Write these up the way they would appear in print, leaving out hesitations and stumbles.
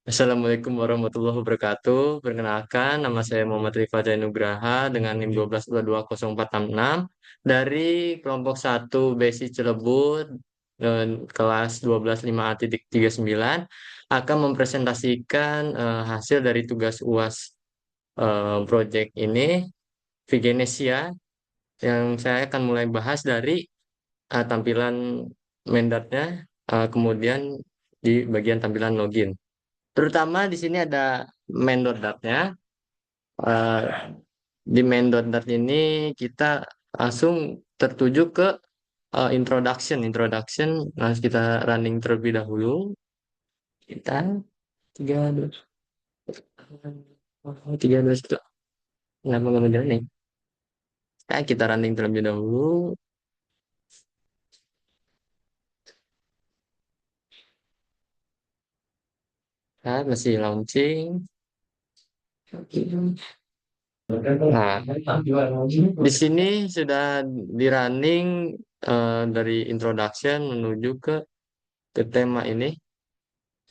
Assalamualaikum warahmatullahi wabarakatuh. Perkenalkan, nama saya Muhammad Rifa Nugraha dengan NIM 12220466 dari kelompok 1 BSI Cilebut kelas 125A-39 akan mempresentasikan hasil dari tugas UAS project ini Vigenesia yang saya akan mulai bahas dari tampilan Mendatnya, kemudian di bagian tampilan login. Terutama di sini ada main.dat-nya. Eh, di main.dat ini kita langsung tertuju ke introduction. Introduction, langsung kita running terlebih dahulu. Kita tiga dua tiga dua satu. Kenapa nggak jalan nih? Nah, kita running terlebih dahulu. Nah, masih launching. Nah, di sini sudah di running dari introduction menuju ke tema ini.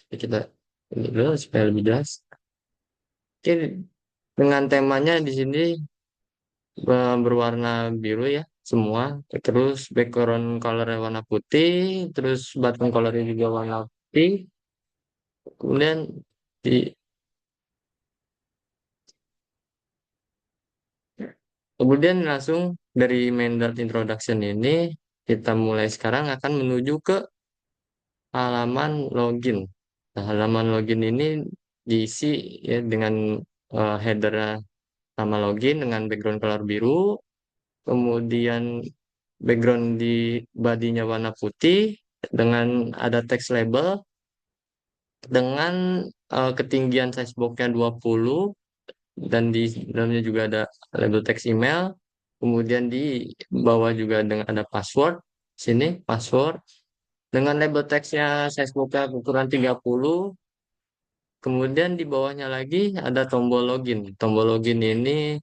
Kita ini dulu supaya lebih jelas. Oke, dengan temanya di sini berwarna biru ya semua. Terus background colornya warna putih, terus button colornya juga warna putih. Kemudian di kemudian langsung dari main Dart introduction ini kita mulai sekarang akan menuju ke halaman login. Nah, halaman login ini diisi ya dengan header nama login dengan background color biru, kemudian background di badinya warna putih dengan ada text label dengan ketinggian size boxnya 20 dan di dalamnya juga ada label text email. Kemudian di bawah juga dengan ada password. Sini password dengan label teksnya size boxnya ukuran 30. Kemudian di bawahnya lagi ada tombol login. Tombol login ini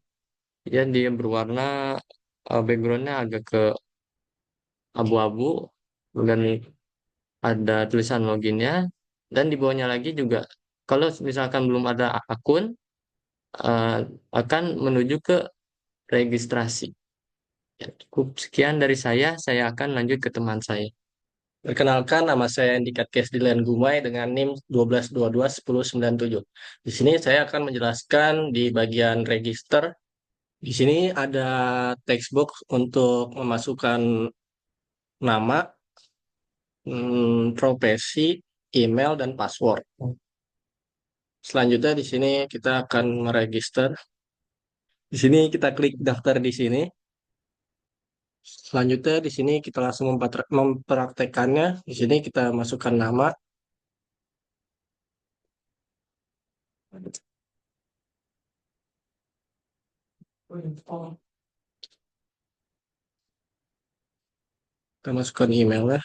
ya dia berwarna backgroundnya agak ke abu-abu dan ada tulisan loginnya, dan di bawahnya lagi juga kalau misalkan belum ada akun eh, akan menuju ke registrasi. Ya, cukup sekian dari saya akan lanjut ke teman saya. Perkenalkan, nama saya Andika Kesdilan Gumai dengan NIM 12221097. Di sini saya akan menjelaskan di bagian register. Di sini ada textbox untuk memasukkan nama, profesi, email, dan password. Selanjutnya di sini kita akan meregister. Di sini kita klik daftar di sini. Selanjutnya di sini kita langsung mempraktekannya. Di sini kita masukkan nama. Kita masukkan email ya.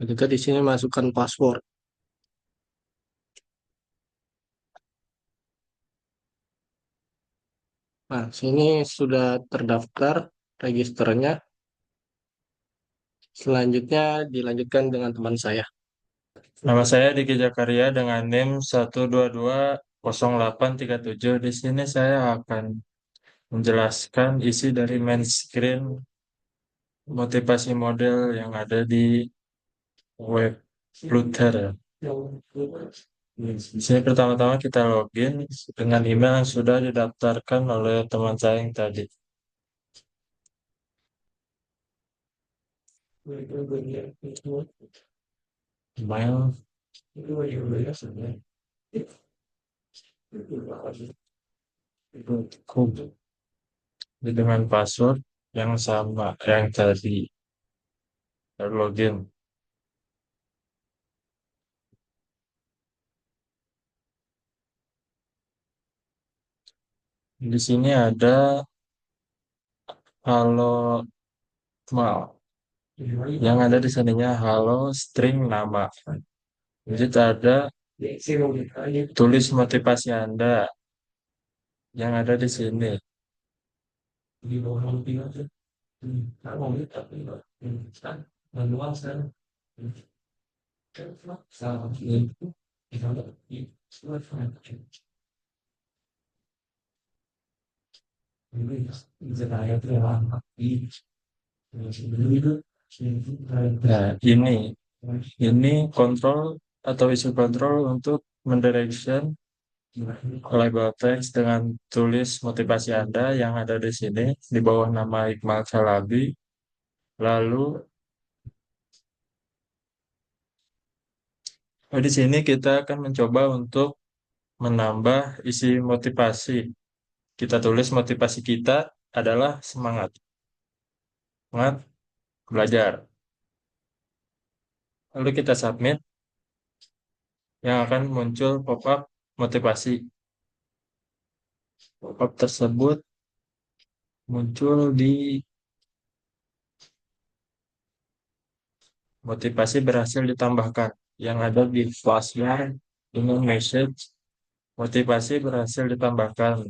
Kita di sini masukkan password. Nah, sini sudah terdaftar registernya. Selanjutnya dilanjutkan dengan teman saya. Nama saya Diki Jakaria dengan NIM 1220837. Di sini saya akan menjelaskan isi dari main screen motivasi model yang ada di web Flutter. Di sini pertama-tama kita login dengan email yang sudah didaftarkan oleh teman saya yang tadi. Email dengan password yang sama yang tadi login. Di sini ada halo mal. Yang ada di sininya halo string nama. Jadi ada tulis motivasi Anda yang ada di sini. di bawah nanti aja. Kan mau tapi kan manual sekarang. Salah itu kita di ini bisa kayak lama di nah, ini kontrol atau isi kontrol untuk mendirection label text dengan tulis motivasi Anda yang ada di sini di bawah nama Iqmal Chalabi. Lalu di sini kita akan mencoba untuk menambah isi motivasi. Kita tulis motivasi kita adalah semangat, semangat belajar. Lalu kita submit, yang akan muncul pop-up motivasi. Pop-up tersebut muncul di motivasi berhasil ditambahkan yang ada di flashbar dengan message motivasi berhasil ditambahkan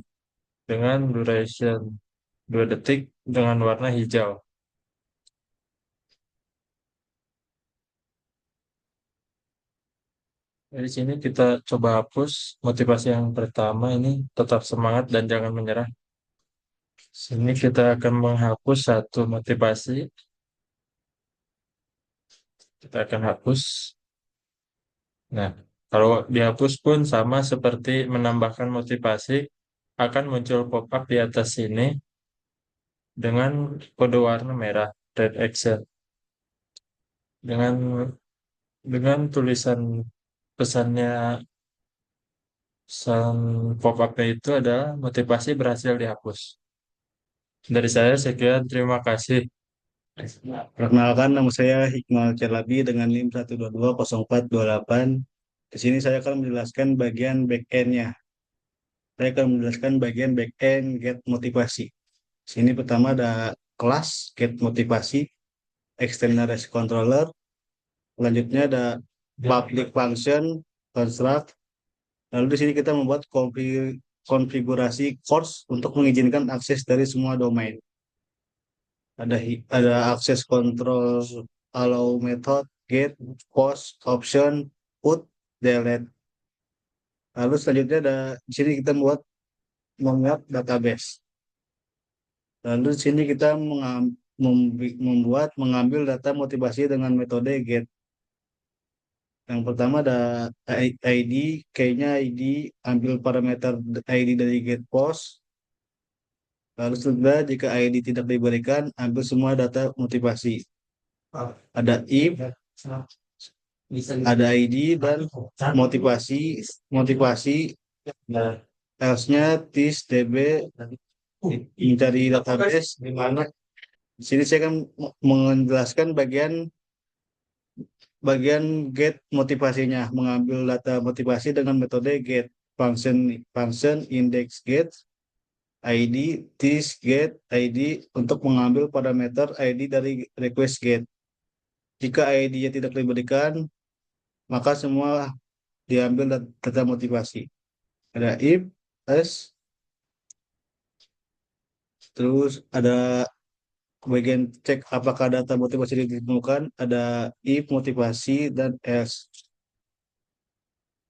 dengan duration 2 detik dengan warna hijau. Dari sini kita coba hapus motivasi yang pertama ini tetap semangat dan jangan menyerah. Sini kita akan menghapus satu motivasi. Kita akan hapus. Nah, kalau dihapus pun sama seperti menambahkan motivasi, akan muncul pop-up di atas sini dengan kode warna merah, red action. Dengan tulisan pesannya pesan pop-up-nya itu adalah motivasi berhasil dihapus. Dari saya sekian, terima kasih. Perkenalkan, nama saya Hikmal Cerlabi dengan NIM 1220428. Di sini saya akan menjelaskan bagian back-end-nya. Saya akan menjelaskan bagian back-end get motivasi. Di sini pertama ada kelas get motivasi, external REST controller. Selanjutnya ada public function, construct. Lalu di sini kita membuat konfigurasi course untuk mengizinkan akses dari semua domain. Ada akses kontrol, allow method, get, post, option, put, delete. Lalu selanjutnya di sini kita membuat database. Lalu di sini kita mengambil data motivasi dengan metode get. Yang pertama ada ID, key-nya ID, ambil parameter ID dari get post. Lalu setelah jika ID tidak diberikan, ambil semua data motivasi. Ada if, ada ID dan motivasi, else-nya tis db mencari database di mana. Di sini saya akan menjelaskan bagian get motivasinya, mengambil data motivasi dengan metode get function index get ID this get ID untuk mengambil parameter ID dari request get. Jika ID-nya tidak diberikan, maka semua diambil data motivasi. Ada if, else, terus ada bagian cek apakah data motivasi ditemukan, ada if motivasi dan else.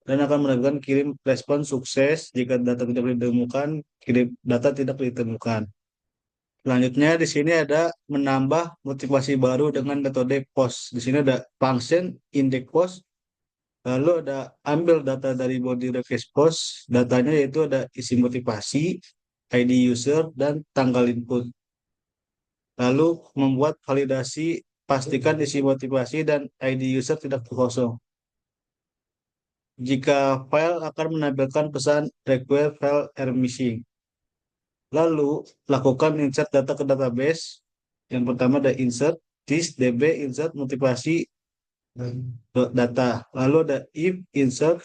Dan akan melakukan kirim respon sukses jika data tidak ditemukan, kirim data tidak ditemukan. Selanjutnya di sini ada menambah motivasi baru dengan metode post. Di sini ada function index post. Lalu ada ambil data dari body request post. Datanya yaitu ada isi motivasi, ID user, dan tanggal input. Lalu membuat validasi, pastikan isi motivasi dan ID user tidak kosong. Jika file akan menampilkan pesan require file are missing. Lalu lakukan insert data ke database. Yang pertama ada insert this db insert motivasi data. Lalu ada if insert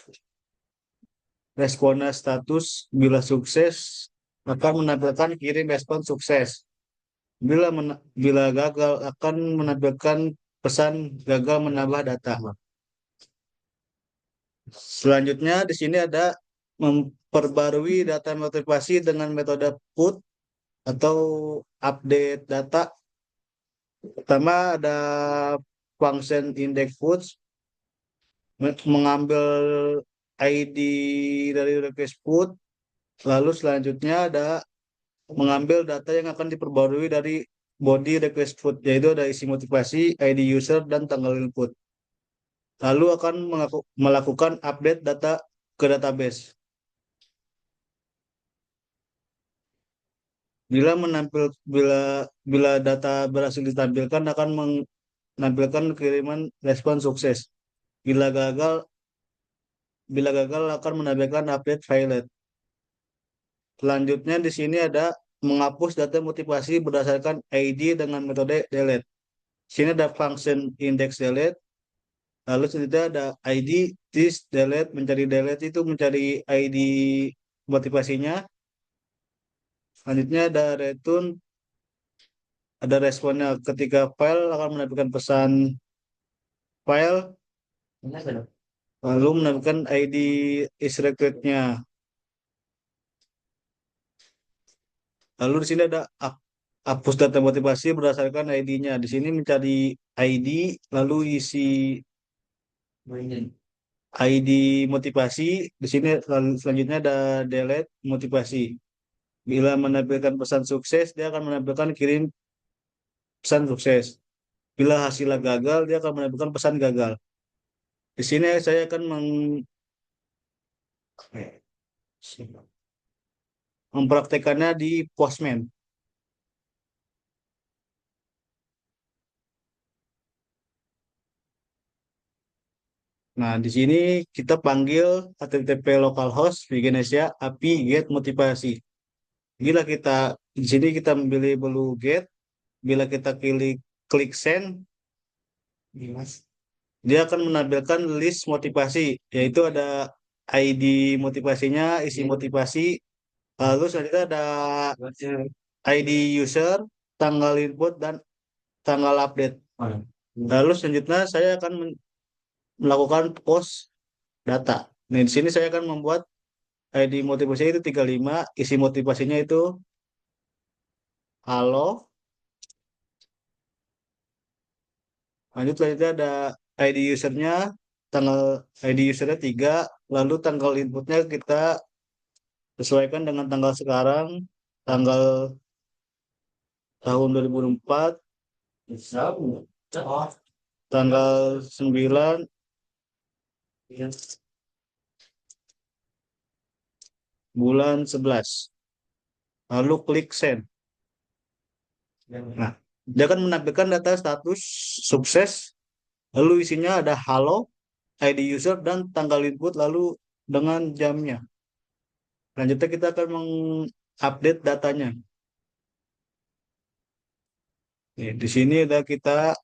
response status, bila sukses akan menampilkan kirim respon sukses. Bila gagal akan menampilkan pesan gagal menambah data. Selanjutnya di sini ada memperbarui data motivasi dengan metode put. atau update data. Pertama ada function index foods mengambil ID dari request food. Lalu selanjutnya ada mengambil data yang akan diperbarui dari body request food, yaitu ada isi motivasi, ID user, dan tanggal input. Lalu akan melakukan update data ke database. Bila menampil bila bila data berhasil ditampilkan akan menampilkan kiriman respon sukses. Bila gagal bila gagal akan menampilkan update failed. Selanjutnya di sini ada menghapus data motivasi berdasarkan ID dengan metode delete. Di sini ada function index delete. Lalu selanjutnya ada ID this delete, mencari delete itu mencari ID motivasinya. Selanjutnya ada return, ada responnya ketika file akan menampilkan pesan file, lalu menampilkan ID is required-nya. Lalu di sini ada hapus data motivasi berdasarkan ID-nya. Di sini mencari ID, lalu isi ID motivasi. Di sini selanjutnya ada delete motivasi. Bila menampilkan pesan sukses, dia akan menampilkan kirim pesan sukses. Bila hasilnya gagal, dia akan menampilkan pesan gagal. Di sini saya akan mempraktekannya di Postman. Nah, di sini kita panggil HTTP localhost Veganesia API get motivasi. Bila kita di sini kita memilih blue get, bila kita klik send, dia akan menampilkan list motivasi, yaitu ada ID motivasinya, isi motivasi, lalu selanjutnya ada ID user, tanggal input, dan tanggal update. Lalu selanjutnya saya akan melakukan post data. Nah, di sini saya akan membuat ID motivasinya itu 35, isi motivasinya itu halo. Lanjut selanjutnya ada ID usernya, tanggal ID usernya 3, lalu tanggal inputnya kita sesuaikan dengan tanggal sekarang, tanggal tahun 2004, tanggal 9, bulan 11. Lalu klik send. Nah, dia akan menampilkan data status sukses, lalu isinya ada halo, ID user, dan tanggal input, lalu dengan jamnya. Selanjutnya kita akan mengupdate datanya. Nih, di sini ada kita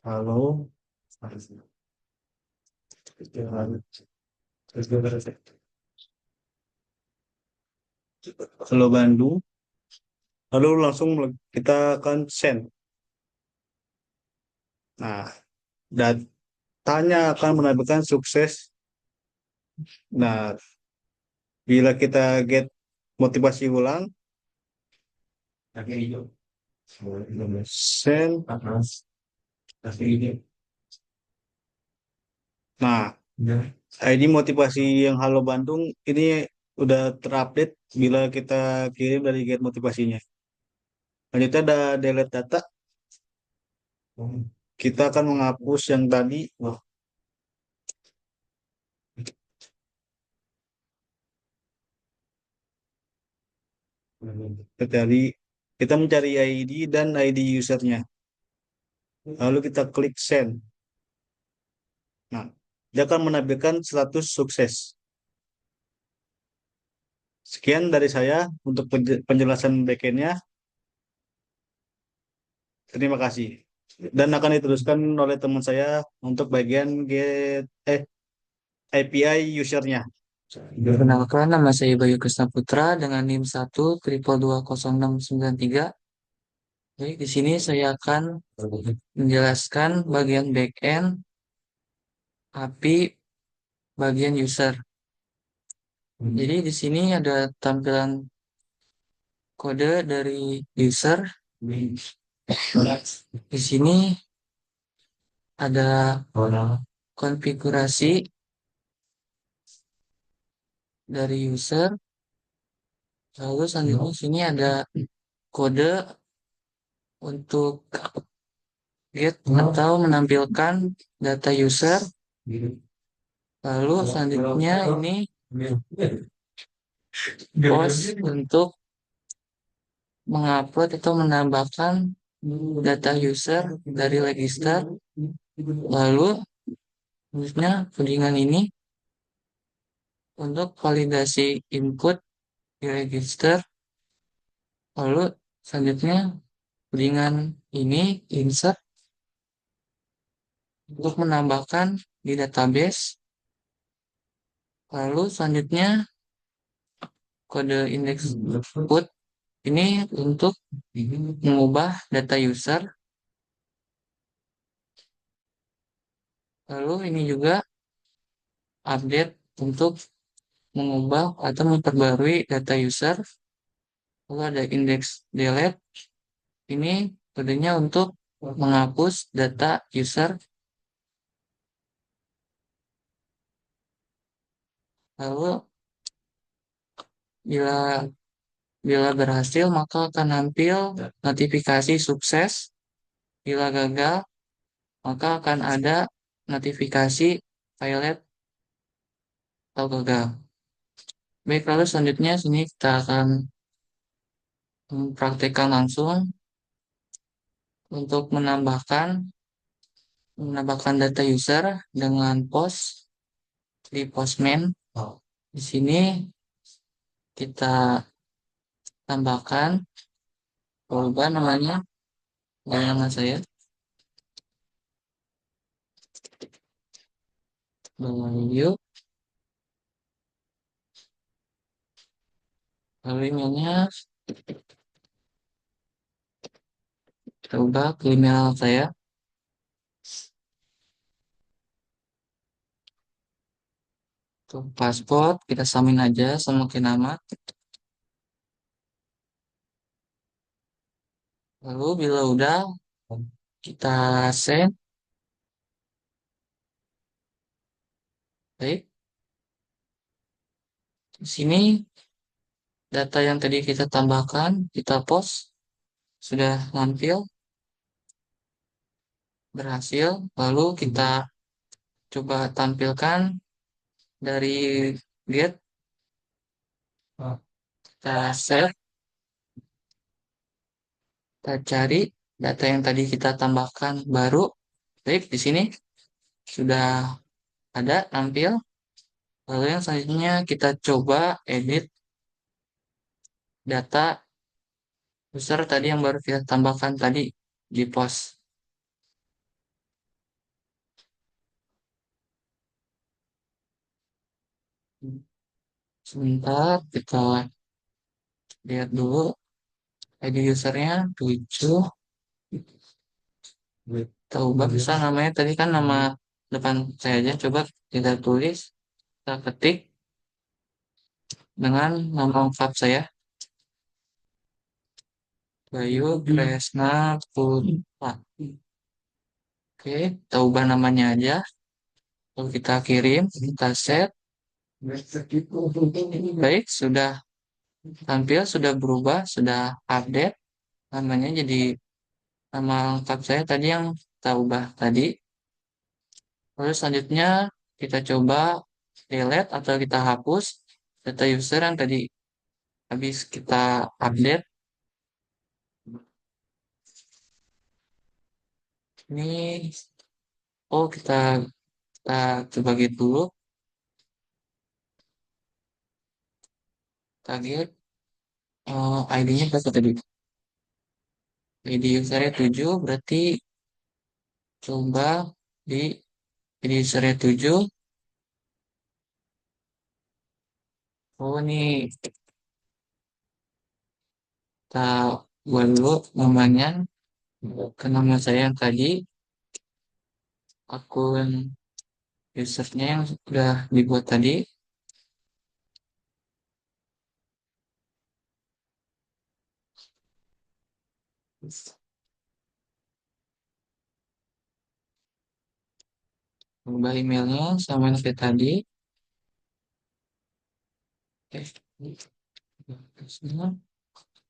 halo, halo Bandung, lalu langsung kita akan send. Nah, datanya akan menampilkan sukses. Nah, bila kita get motivasi ulang, send. Nah, ID motivasi yang Halo Bandung ini udah terupdate bila kita kirim dari get motivasinya. Lanjutnya ada delete data. Kita akan menghapus yang tadi. Dari kita mencari ID dan ID usernya. Lalu kita klik send. Nah, dia akan menampilkan status sukses. Sekian dari saya untuk penjelasan backend-nya. Terima kasih. Dan akan diteruskan oleh teman saya untuk bagian get API usernya. Perkenalkan, nama saya Bayu Krisna Putra dengan NIM 1 2220693. Baik, di sini saya akan menjelaskan bagian backend API bagian user. Jadi di sini ada tampilan kode dari user. Di sini ada konfigurasi dari user. Lalu selanjutnya di sini ada kode untuk get atau menampilkan data user. Lalu selanjutnya ini post untuk mengupload atau menambahkan data user dari register. Lalu selanjutnya codingan ini untuk validasi input di register. Lalu selanjutnya codingan ini insert untuk menambahkan di database. Lalu selanjutnya kode index put ini untuk mengubah data user. Lalu ini juga update untuk mengubah atau memperbarui data user. Lalu ada index delete. Ini kodenya untuk menghapus data user. Lalu bila bila berhasil maka akan tampil notifikasi sukses. Bila gagal maka akan ada notifikasi failed atau gagal. Baik, lalu selanjutnya sini kita akan mempraktikkan langsung untuk menambahkan data user dengan post di postman. Di sini kita tambahkan, ubah namanya dengan nama saya Bayu. Lalu emailnya kita ubah ke email saya. Untuk paspor kita samain aja sama ke nama. Lalu bila udah kita send. Baik, di sini data yang tadi kita tambahkan kita post sudah tampil berhasil. Lalu kita coba tampilkan dari get, kita save, kita cari data yang tadi kita tambahkan baru. Baik, di sini sudah ada tampil. Lalu yang selanjutnya kita coba edit data user tadi yang baru kita tambahkan tadi di post. Sebentar kita lihat dulu ID usernya 7. Kita ubah bisa namanya tadi kan nama depan saya aja. Coba kita tulis, kita ketik dengan nama lengkap saya. Bayu Kresna Putra. Oke, kita ubah namanya aja. Lalu kita kirim, kita set. Baik, sudah tampil, sudah berubah, sudah update. Namanya jadi nama lengkap saya tadi yang kita ubah tadi. Lalu selanjutnya kita coba delete atau kita hapus data user yang tadi habis kita update. Ini, oh kita coba gitu dulu. Target ID-nya berapa tadi? ID usernya 7, berarti coba di ID usernya 7. Oh, nih kita buat dulu namanya ke nama saya yang tadi, akun usernya yang sudah dibuat tadi. Ubah emailnya sama yang kayak tadi.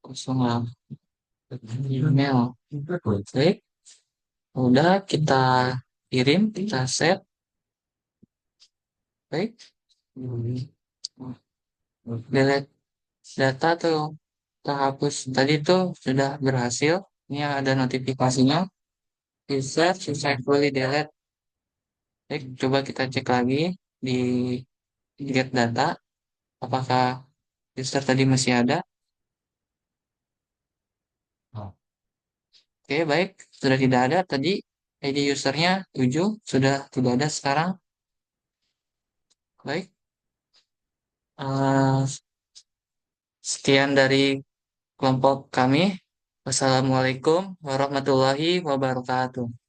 Kosong lah email. Klik. Udah kita kirim, kita save. Baik. Delete data tuh kita hapus. Tadi tuh sudah berhasil. Ini ada notifikasinya. User successfully delete. Baik, coba kita cek lagi di get data. Apakah user tadi masih ada? Oke, baik. Sudah tidak ada. Tadi ID usernya 7. Sudah tidak ada sekarang. Baik. Eh, sekian dari kelompok kami. Wassalamualaikum warahmatullahi wabarakatuh.